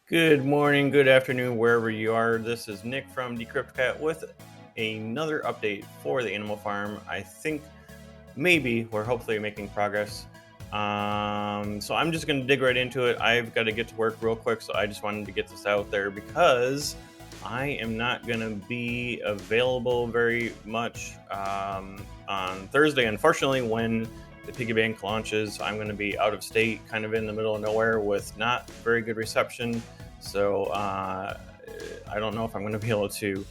Good morning, good afternoon, wherever you are. This is Nick from DeCryptocat with another update for the Animal Farm. I think maybe we're hopefully making progress. So I'm just going to dig right into it. I've got to get to work real quick, so I just wanted to get this out there because I am not going to be available very much on Thursday, unfortunately, when the piggy bank launches. I'm going to be out of state, kind of in the middle of nowhere with not very good reception. So I don't know if I'm going to be able to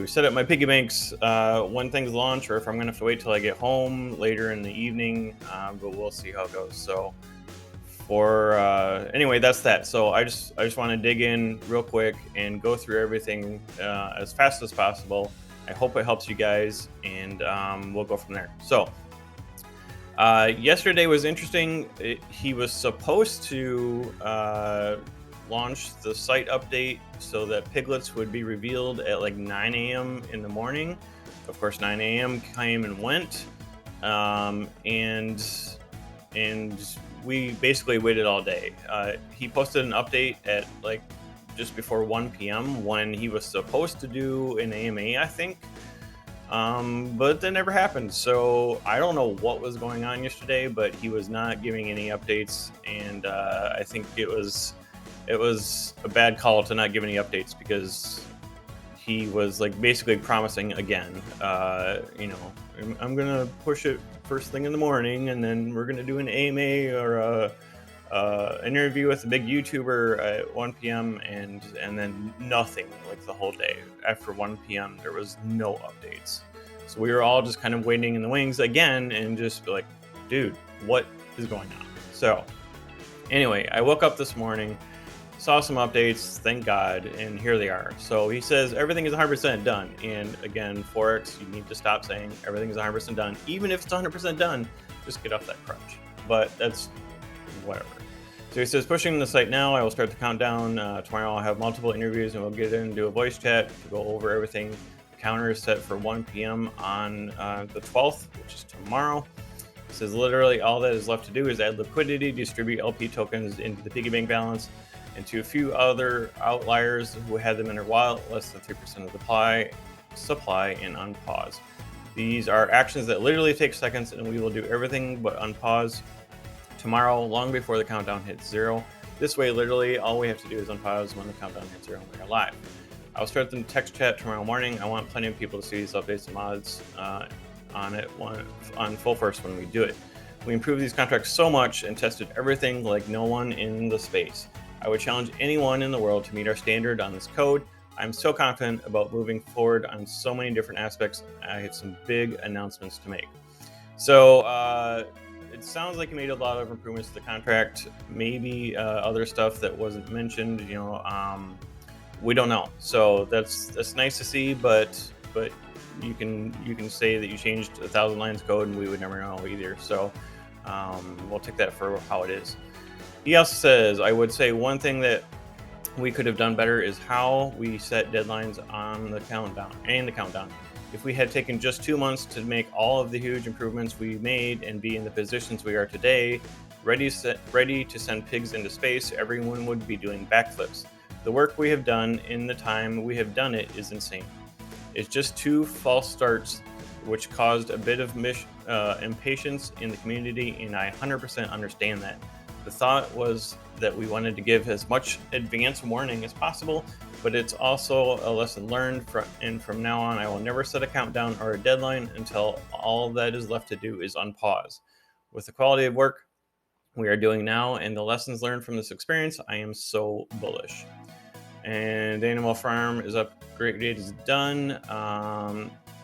set up my piggy banks when things launch, or if I'm going to have to wait till I get home later in the evening. But we'll see how it goes. So anyway, that's that. So I just want to dig in real quick and go through everything as fast as possible. I hope it helps you guys, and we'll go from there. So yesterday was interesting. He was supposed to launch the site update so that piglets would be revealed at like 9 a.m. in the morning. Of course, 9 a.m. came and went, and we basically waited all day. He posted an update at like just before 1 p.m. when he was supposed to do an AMA, I think. But that never happened. So I don't know what was going on yesterday, but he was not giving any updates. And I think it was a bad call to not give any updates, because he was like basically promising again, I'm going to push it first thing in the morning, and then we're going to do an AMA or an interview with a big YouTuber at 1 p.m. and then nothing like the whole day. After 1 p.m. there was no updates. So we were all just kind of waiting in the wings again and just like, dude, what is going on? So anyway, I woke up this morning, saw some updates, thank God, and here they are. So he says everything is 100% done. And again, Forex, you need to stop saying everything is 100% done. Even if it's 100% done, just get off that crutch. But that's whatever. So he says, pushing the site now. I will start the countdown. Tomorrow I'll have multiple interviews, and we'll get in and do a voice chat to go over everything. The counter is set for 1 p.m. on the 12th, which is tomorrow. He says literally all that is left to do is add liquidity, distribute LP tokens into the piggy bank balance, and to a few other outliers who had them in their wallet, less than 3% of the supply, and unpause. These are actions that literally take seconds, and we will do everything but unpause tomorrow, long before the countdown hits 0. This way, literally, all we have to do is unpause when the countdown hits 0 and we're live. I'll start the text chat tomorrow morning. I want plenty of people to see these updates and mods on full force when we do it. We improved these contracts so much and tested everything like no one in the space. I would challenge anyone in the world to meet our standard on this code. I'm so confident about moving forward on so many different aspects. I have some big announcements to make. So it sounds like he made a lot of improvements to the contract. Maybe other stuff that wasn't mentioned. We don't know. So that's nice to see, but you can say that you changed 1,000 lines of code, and we would never know either. So we'll take that for how it is. He also says, I would say one thing that we could have done better is how we set deadlines on the countdown. If we had taken just 2 months to make all of the huge improvements we made and be in the positions we are today, ready to send pigs into space, everyone would be doing backflips. The work we have done in the time we have done it is insane. It's just 2 false starts, which caused a bit of impatience in the community, and I 100% understand that. The thought was that we wanted to give as much advance warning as possible, but it's also a lesson learned, and from now on I will never set a countdown or a deadline until all that is left to do is unpause. With the quality of work we are doing now and the lessons learned from this experience, I am so bullish. And Animal Farm is upgrade is done.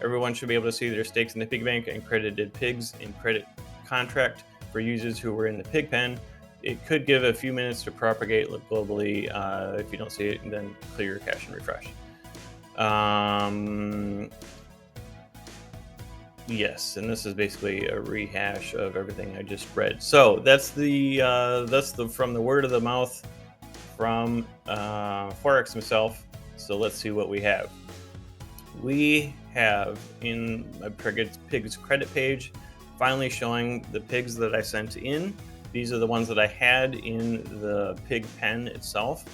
Everyone should be able to see their stakes in the piggy bank and credited pigs in credit contract for users who were in the pig pen. It could give a few minutes to propagate globally. If you don't see it, then clear your cache and refresh. Yes, and this is basically a rehash of everything I just read. So that's the from the word of the mouth from Forex himself. So let's see what we have. We have in my pigs credit page finally showing the pigs that I sent in. These are the ones that I had in the pig pen itself.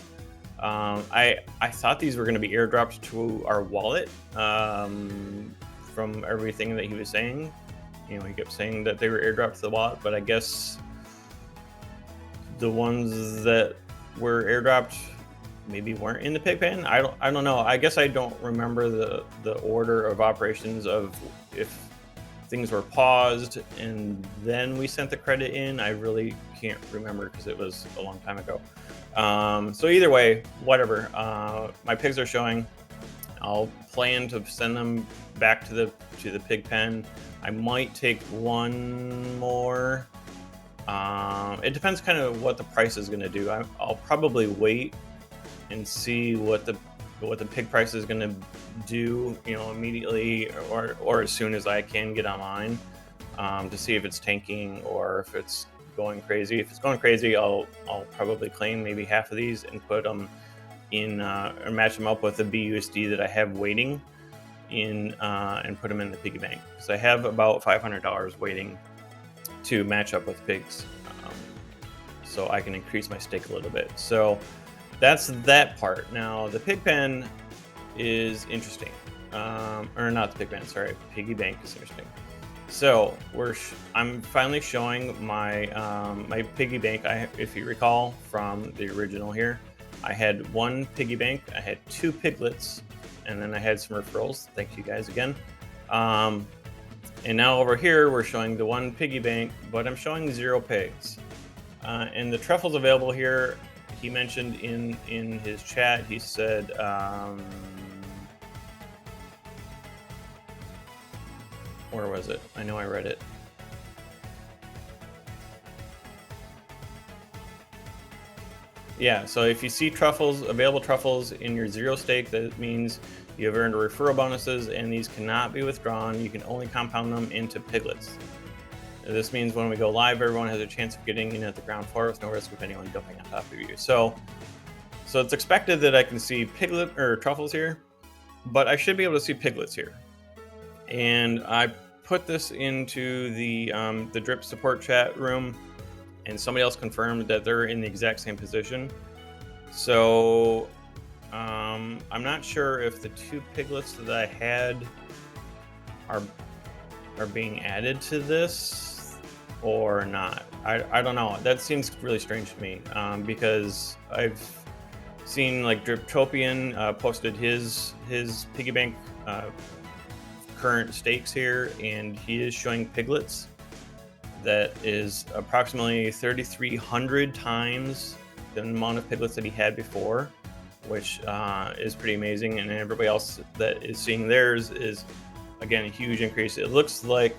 I thought these were going to be airdropped to our wallet from everything that he was saying. You know, he kept saying that they were airdropped to the wallet, but I guess the ones that were airdropped maybe weren't in the pig pen. I don't know. I guess I don't remember the order of operations of if things were paused and then we sent the credit in. I really can't remember because it was a long time ago. So either way, whatever. My pigs are showing. I'll plan to send them back to the pig pen. I might take one more. It depends kind of what the price is going to do. I'll probably wait and see what the pig price is going to do, you know, immediately or as soon as I can get online, to see if it's tanking or if it's going crazy. If it's going crazy, I'll probably claim maybe half of these and put them in or match them up with the BUSD that I have waiting in and put them in the piggy bank, because I have about $500 waiting to match up with pigs, so I can increase my stake a little bit. So that's that part. Now the pig pen is interesting, or not the pig pen, sorry, piggy bank is interesting. So I'm finally showing my my piggy bank. If you recall from the original here, I had one piggy bank, I had 2 piglets, and then I had some referrals. Thank you guys again. And now over here we're showing the 1 piggy bank, but I'm showing 0 pigs. And the truffles available here, he mentioned in his chat, he said, where was it? I know I read it. Yeah, so if you see truffles, available truffles in your 0 stake, that means you have earned referral bonuses, and these cannot be withdrawn. You can only compound them into piglets. This means when we go live, everyone has a chance of getting in at the ground floor with no risk of anyone jumping on top of you. So it's expected that I can see piglet or truffles here, but I should be able to see piglets here. And I put this into the drip support chat room, and somebody else confirmed that they're in the exact same position. So I'm not sure if the 2 piglets that I had are being added to this or not. I don't know. That seems really strange to me, because I've seen like Driptopian posted his piggy bank current stakes here, and he is showing piglets that is approximately 3,300 times the amount of piglets that he had before, which is pretty amazing. And everybody else that is seeing theirs is, again, a huge increase. It looks like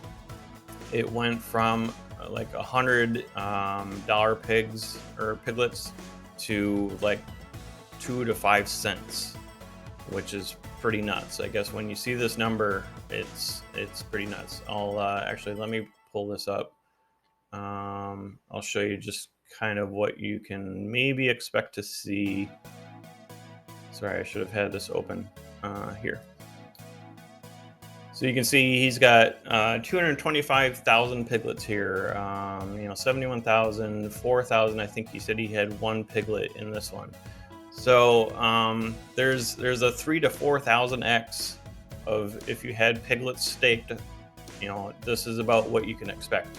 it went from like $100 pigs or piglets to like 2 to 5 cents, which is pretty nuts. I guess when you see this number, it's pretty nuts. I'll actually, let me pull this up. I'll show you just kind of what you can maybe expect to see. Sorry, I should have had this open here. So you can see he's got 225,000 piglets here. 71,000, 4,000. I think he said he had 1 piglet in this one. So there's a 3 to 4,000 X of if you had piglets staked. You know, this is about what you can expect,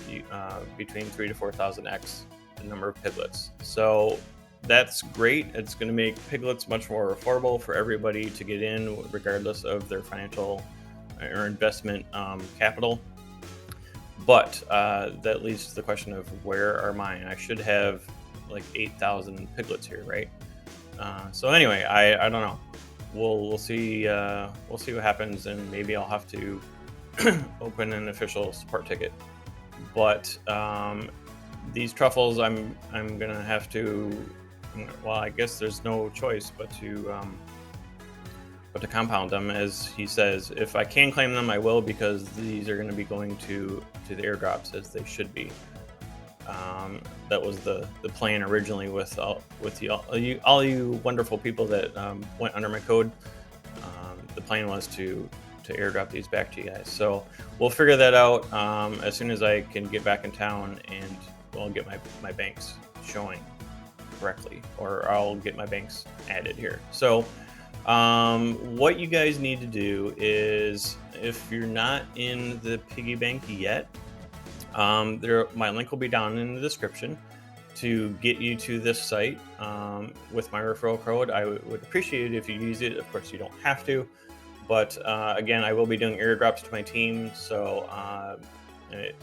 between 3 to 4,000 X the number of piglets. So that's great. It's going to make piglets much more affordable for everybody to get in, regardless of their financial or investment capital. But that leads to the question of, where are mine? I should have like 8,000 piglets here, right? So anyway, I don't know. We'll see. We'll see what happens, and maybe I'll have to open an official support ticket. But these truffles, I'm gonna have to. Well, I guess there's no choice but to compound them, as he says. If I can claim them, I will, because these are going to be going to the airdrops, as they should be. That was the plan originally with all you wonderful people that went under my code. The plan was to airdrop these back to you guys. So we'll figure that out as soon as I can get back in town, and we'll get my banks showing correctly, or I'll get my banks added here. So what you guys need to do is, if you're not in the piggy bank yet, my link will be down in the description to get you to this site with my referral code. I would appreciate it if you use it. Of course, you don't have to, but again, I will be doing airdrops to my team, so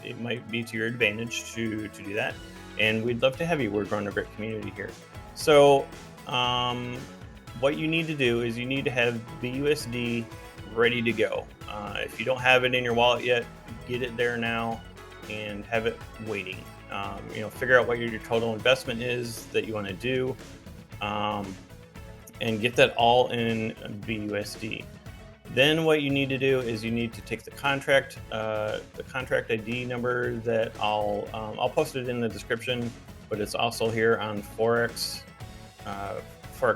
it might be to your advantage to do that. And we'd love to have you. We're growing a great community here. So what you need to do is you need to have BUSD ready to go. If you don't have it in your wallet yet, get it there now and have it waiting. Figure out what your total investment is that you want to do, and get that all in BUSD. Then what you need to do is you need to take the contract ID number that I'll post it in the description, but it's also here on Forex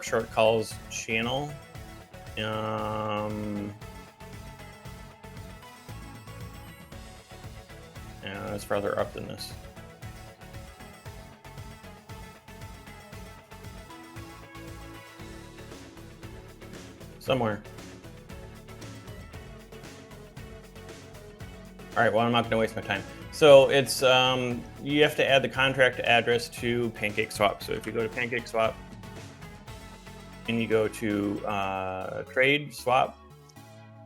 Short Calls channel. It's farther up than this. Somewhere. All right, well, I'm not going to waste my time. So it's you have to add the contract address to PancakeSwap. So if you go to PancakeSwap and you go to trade swap,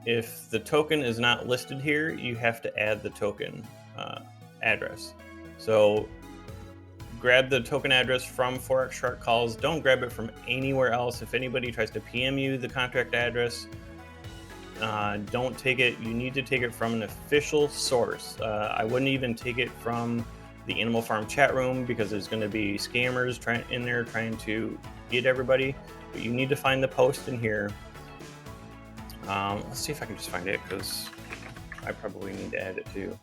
if the token is not listed here, you have to add the token address. So grab the token address from Forex Short Calls. Don't grab it from anywhere else. If anybody tries to PM you the contract address, don't take it. You need to take it from an official source. I wouldn't even take it from the Animal Farm chat room, because there's going to be scammers in there trying to get everybody. But you need to find the post in here. Let's see if I can just find it, because I probably need to add it too.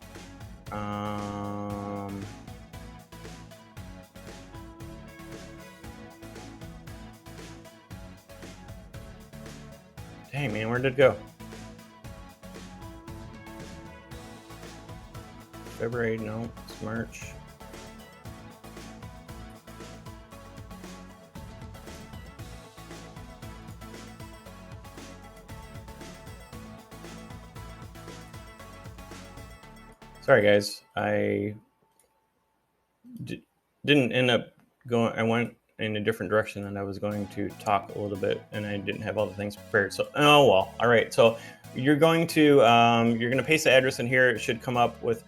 Dang, man, where did it go? February, no, it's March. Sorry, guys. I didn't end up going. I went in a different direction than I was going to talk a little bit, and I didn't have all the things prepared. So, oh well. All right. So you're going to paste the address in here. It should come up with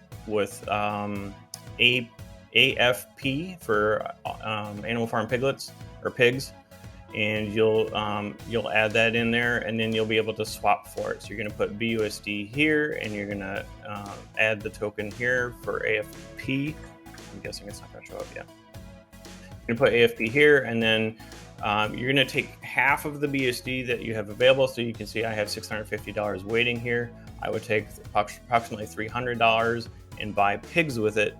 AFP for Animal Farm Piglets or pigs, and you'll add that in there, and then you'll be able to swap for it. So you're going to put BUSD here, and you're going to add the token here for AFP. I'm guessing it's not going to show up yet. You're going to put AFP here, and then you're going to take half of the BUSD that you have available. So you can see I have $650 waiting here. I would take approximately $300 and buy pigs with it.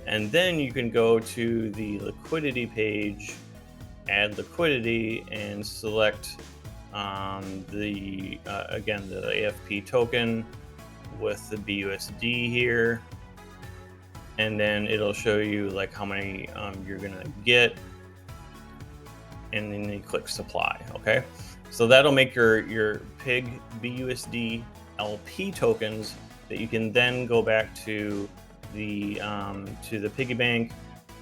And then you can go to the liquidity page, add liquidity, and select the AFP token with the BUSD here. And then it'll show you like how many you're gonna get, and then you click supply. Okay, so that'll make your pig BUSD LP tokens that you can then go back to the piggy bank,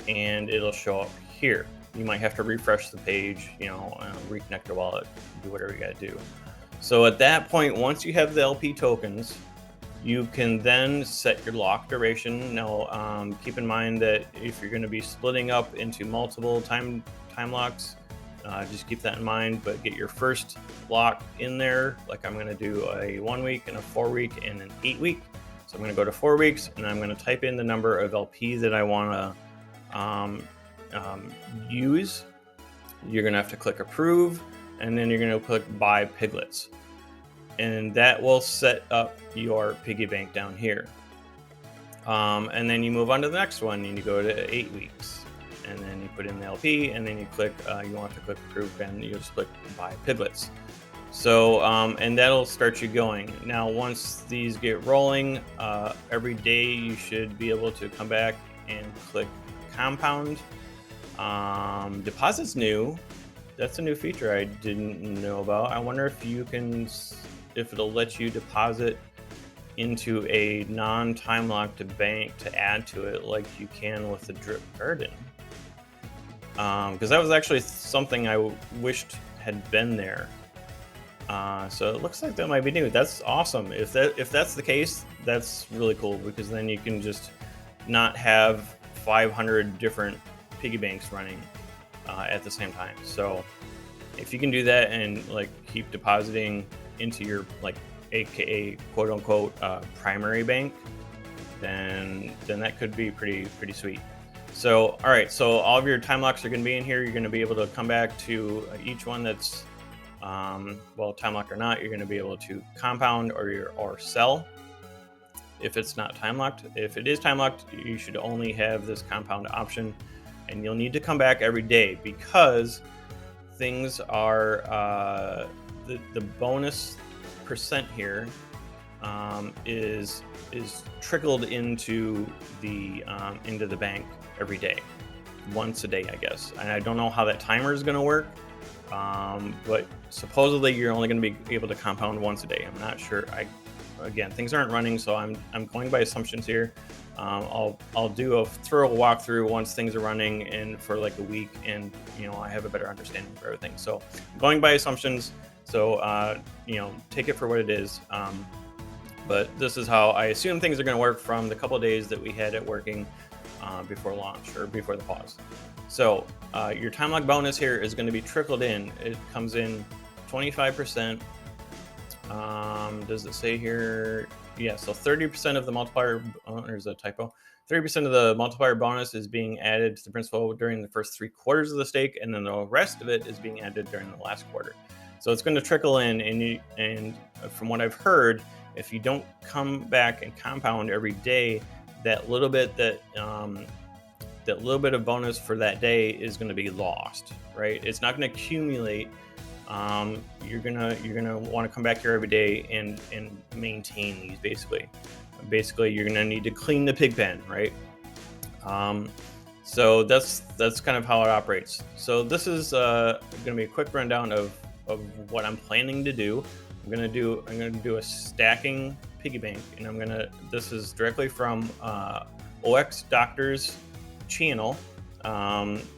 and it'll show up here. You might have to refresh the page, reconnect your wallet, do whatever you got to do. So at that point, once you have the LP tokens, you can then set your lock duration. Now, keep in mind that if you're going to be splitting up into multiple time locks, just keep that in mind. But get your first lock in there. Like I'm going to do a 1 week and a 4 week and an 8 week. So I'm going to go to 4 weeks, and I'm going to type in the number of LP that I want to use. You're going to have to click approve, and then you're going to click buy piglets, and that will set up your piggy bank down here. And then you move on to the next one and you go to 8 weeks. And then you put in the LP and then you click, you want to click approve, and you just click buy piglets. So, and that'll start you going. Now, once these get rolling, every day you should be able to come back and click compound. Deposit's new. That's a new feature I didn't know about. I wonder if you can, if it'll let you deposit into a non-time locked bank to add to it like you can with the drip garden. Because that was actually something I wished had been there. So it looks like that might be new. That's awesome. If that's the case, that's really cool, because then you can just not have 500 different piggy banks running at the same time. So if you can do that and like keep depositing into your like AKA quote unquote primary bank, then that could be pretty sweet. So all right, so all of your time locks are going to be in here. You're going to be able to come back to each one that's well, time locked or not. You're going to be able to compound or sell if it's not time locked. If it is time locked, you should only have this compound option, and you'll need to come back every day because things are the bonus percent here is trickled into the bank every day, once a day, I guess. And I don't know how that timer is going to work, but supposedly you're only going to be able to compound once a day. I'm not sure. Again, things aren't running, so I'm going by assumptions here. I'll do a thorough walkthrough once things are running and for like a week, and I have a better understanding of everything. So I'm going by assumptions. So take it for what it is. But this is how I assume things are going to work from the couple of days that we had it working before launch or before the pause. So your time lock bonus here is going to be trickled in. It comes in 25%. Does it say here? Yeah, so 30% of the multiplier, there's a typo. 30% of the multiplier bonus is being added to the principal during the first 3 quarters of the stake, and then the rest of it is being added during the last quarter. So it's going to trickle in, and from what I've heard, if you don't come back and compound every day, that little bit of bonus for that day is going to be lost, right? It's not going to accumulate. You're gonna want to come back here every day and maintain these. Basically, you're gonna need to clean the pig pen, right? So that's kind of how it operates. So this is gonna be a quick rundown of what I'm planning to do. I'm gonna do a stacking piggy bank, and this is directly from OX Doctor's channel.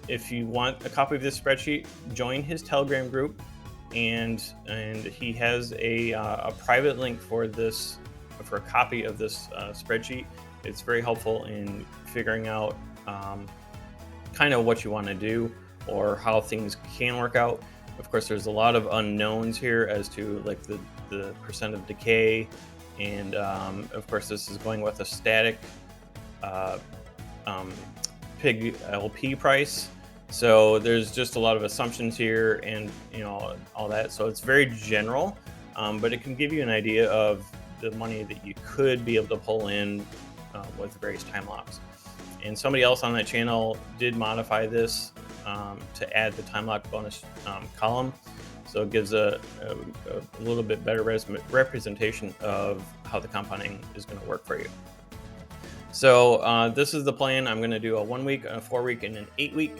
If you want a copy of this spreadsheet, join his Telegram group, and he has a private link for a copy of this spreadsheet. It's very helpful in figuring out kind of what you want to do or how things can work out. Of course, there's a lot of unknowns here as to like the percent of decay, and of course this is going with a static pig LP price. So there's just a lot of assumptions here, and all that. So it's very general, but it can give you an idea of the money that you could be able to pull in with various time locks. And somebody else on that channel did modify this to add the time lock bonus column, so it gives a little bit better representation of how the compounding is going to work for you. So this is the plan. I'm going to do a 1 week, a 4 week, and an 8 week,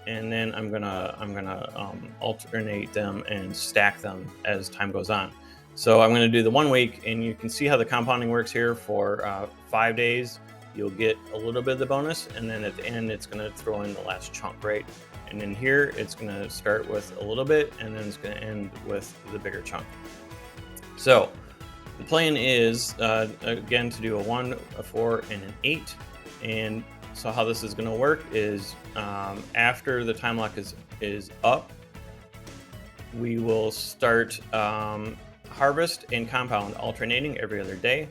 and then I'm gonna alternate them and stack them as time goes on. So I'm going to do the 1 week, and you can see how the compounding works here. For 5 days, you'll get a little bit of the bonus, and then at the end, it's going to throw in the last chunk, right? And then here, it's going to start with a little bit, and then it's going to end with the bigger chunk. So the plan is, again, to do a 1, a 4, and an 8. And so how this is going to work is after the time lock is up, we will start harvest and compound alternating every other day.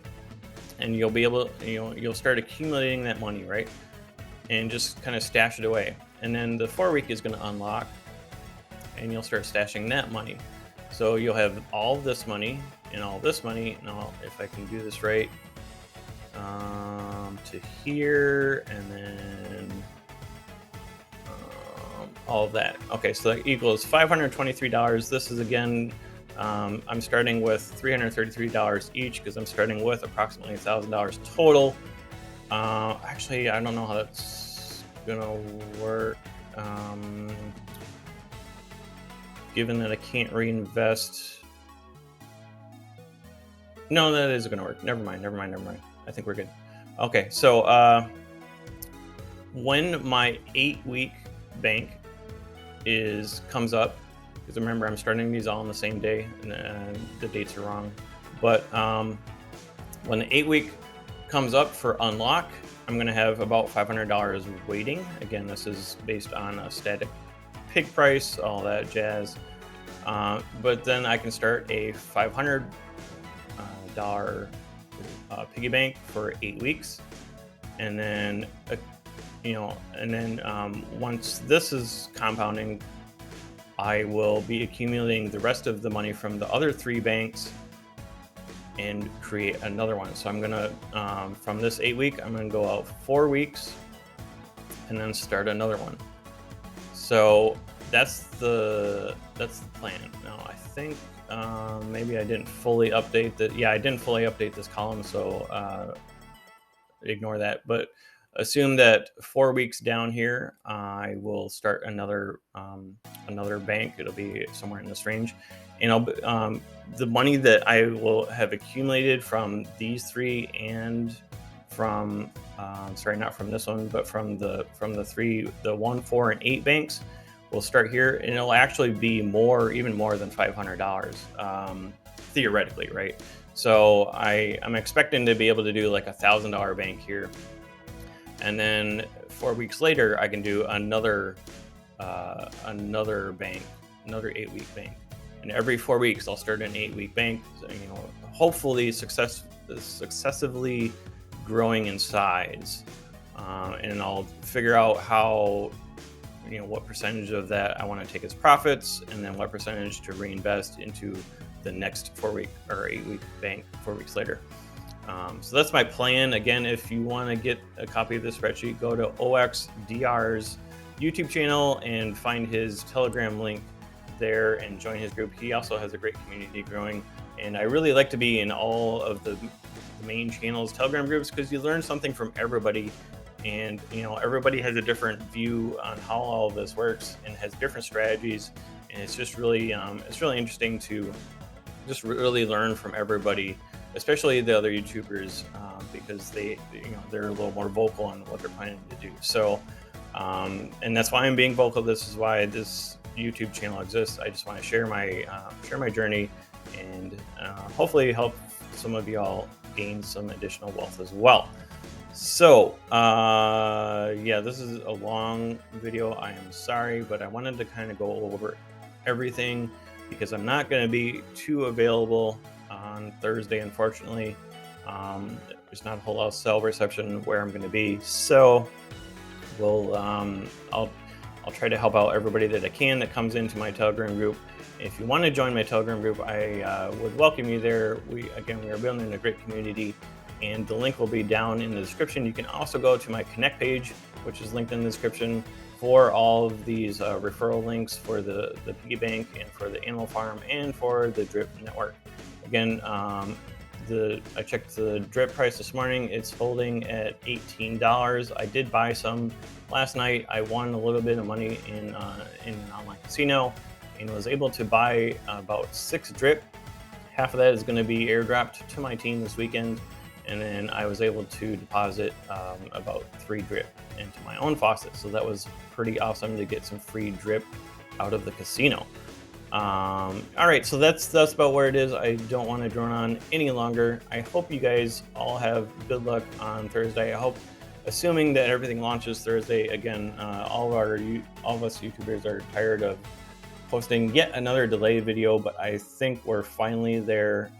And you'll be able, you'll start accumulating that money, right? And just kind of stash it away. And then the 4 week is going to unlock, and you'll start stashing that money. So you'll have all this money and all this money. Now, if I can do this right, to here, and then all of that. Okay, so that equals $523. This is again, I'm starting with $333 each because I'm starting with approximately $1,000 total. Actually, I don't know how that's gonna work. Given that I can't reinvest. No, that is gonna work. Never mind. I think we're good. Okay, so when my 8-week bank comes up, because remember I'm starting these all on the same day, and the dates are wrong. But when the 8-week comes up for unlock, I'm gonna have about $500 waiting. Again, this is based on a static pig price, all that jazz. But then I can start a $500 piggy bank for 8 weeks, and then once this is compounding, I will be accumulating the rest of the money from the other 3 banks and create another one. So I'm gonna from this 8-week, I'm gonna go out 4 weeks and then start another one. So that's the plan. Now I think maybe I didn't fully update that. Yeah, I didn't fully update this column, so ignore that. But assume that 4 weeks down here, I will start another bank. It'll be somewhere in this range, and I'll the money that I will have accumulated from these 3 and from sorry, not from this one, but from the 3, the 1, 4, and 8 banks. We'll start here, and it'll actually be even more than $500 theoretically, right? So I'm expecting to be able to do like $1,000 bank here, and then 4 weeks later I can do another bank, another 8-week bank, and every 4 weeks I'll start an 8-week bank. So, hopefully successively growing in size, and I'll figure out how. What percentage of that I want to take as profits, and then what percentage to reinvest into the next 4-week or 8-week bank 4 weeks later. So that's my plan. Again, if you want to get a copy of this spreadsheet, go to OXDR's YouTube channel and find his Telegram link there and join his group. He also has a great community growing, and I really like to be in all of the main channels, Telegram groups, because you learn something from everybody. And everybody has a different view on how all of this works and has different strategies, and it's just really interesting to just really learn from everybody, especially the other YouTubers, because they're a little more vocal on what they're planning to do. So and that's why I'm being vocal. This is why this YouTube channel exists. I just want to share my journey, and hopefully help some of y'all gain some additional wealth as well. So yeah, this is a long video. I am sorry, but I wanted to kind of go over everything because I'm not going to be too available on Thursday, unfortunately. There's not a whole lot of cell reception where I'm going to be, so I'll try to help out everybody that I can that comes into my Telegram group. If you want to join my Telegram group, I would welcome you there. We are building a great community, and the link will be down in the description. You can also go to my Connect page, which is linked in the description, for all of these referral links for the piggy bank and for the Animal Farm and for the drip network. Again, I checked the drip price this morning. It's holding at $18. I did buy some last night. I won a little bit of money in an online casino and was able to buy about 6 drip. Half of that is going to be airdropped to my team this weekend. And then I was able to deposit about 3 drip into my own faucet. So that was pretty awesome to get some free drip out of the casino. All right, so that's about where it is. I don't want to drone on any longer. I hope you guys all have good luck on Thursday. I hope, assuming that everything launches Thursday, again, all of us YouTubers are tired of posting yet another delayed video, but I think we're finally there.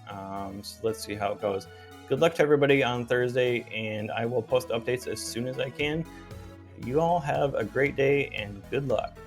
So let's see how it goes. Good luck to everybody on Thursday, and I will post updates as soon as I can. You all have a great day, and good luck.